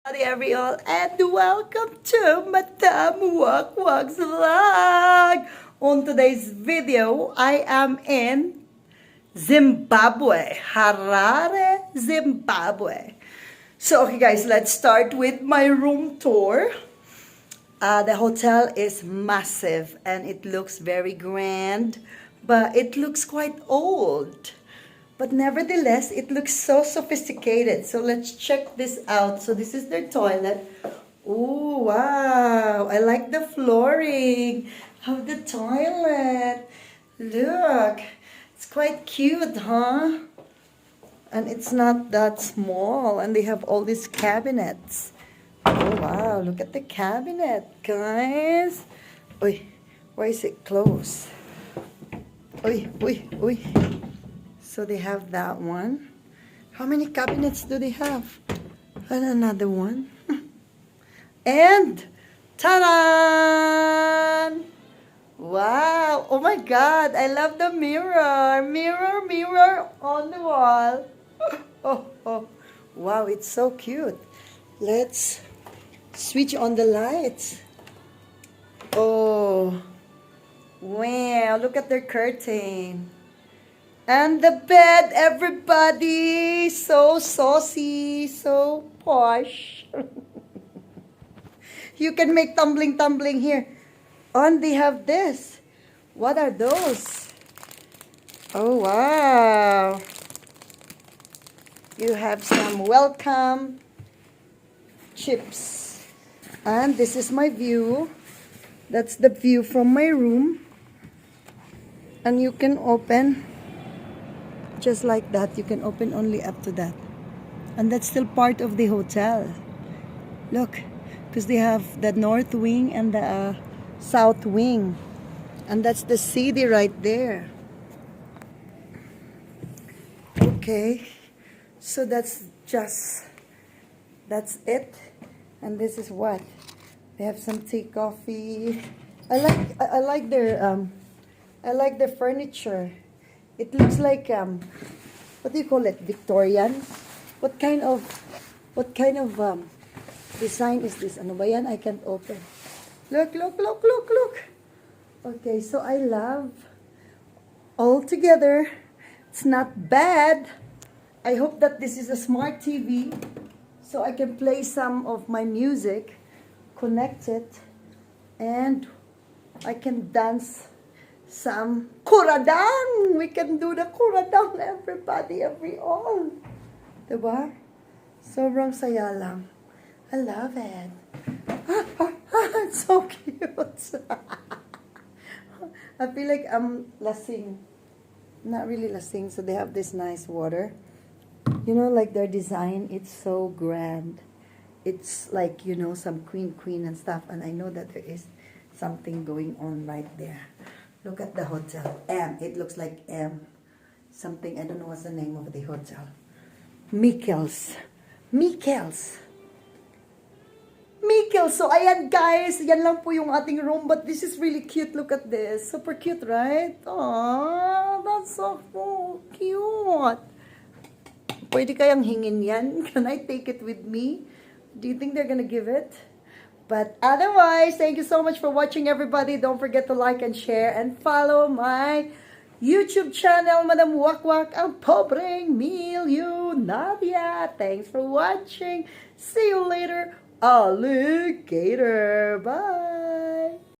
Howdy everyone and welcome to madamwakwak's vlog. On today's video, I am in Zimbabwe, Harare, Zimbabwe. So okay guys, let's start with my room tour. The hotel is massive and it looks very grand, but it looks quite old. But nevertheless, it looks so sophisticated. So let's check this out. So this is their toilet. Oh, wow. I like the flooring of the toilet. Look. It's quite cute, huh? And it's not that small. And they have all these cabinets. Oh, wow. Look at the cabinet, guys. Oy, why is it closed? Oy, oy, oy. So they have that one. How many cabinets do they have? And another one. And ta-da! Wow! Oh my God! I love the mirror. Mirror, mirror on the wall. Oh, oh. Wow! It's so cute. Let's switch on the lights. Oh! Wow! Look at their curtain. And the bed, everybody, so saucy, so posh. You can make tumbling here. And they have this. What are those? Oh, wow. You have some welcome chips. And this is my view. That's the view from my room. And you can open just like that. You can open only up to that, and that's still part of the hotel. Look, because they have the north wing and the south wing, and that's the city right there. Okay, so that's it. And this is what they have: some tea, coffee. I like their furniture. It looks like what do you call it? Victorian? What kind of design is this? Ano ba yan? I can't open. Look. Okay, so I love all together. It's not bad. I hope that this is a smart TV so I can play some of my music, connect it, and I can dance some kuradang. We can do the kuradang, everybody, every all. Diba? Sobrang saya lang. I love it. It's so cute. I feel like I'm lasing. Not really lasing. So they have this nice water. You know, like their design, it's so grand. It's like, you know, some queen and stuff. And I know that there is something going on right there. Look at the hotel. M. It looks like M. Something. I don't know what's the name of the hotel. Meikels. So, ayan guys. Yan lang po yung ating room. But this is really cute. Look at this. Super cute, right? Aww. That's so cute. Pwede kayang hingin yan? Can I take it with me? Do you think they're gonna give it? But otherwise, thank you so much for watching, everybody. Don't forget to like and share and follow my YouTube channel, Madam Wakwak, ang pobreng milyonarya. Thanks for watching. See you later, alligator. Bye.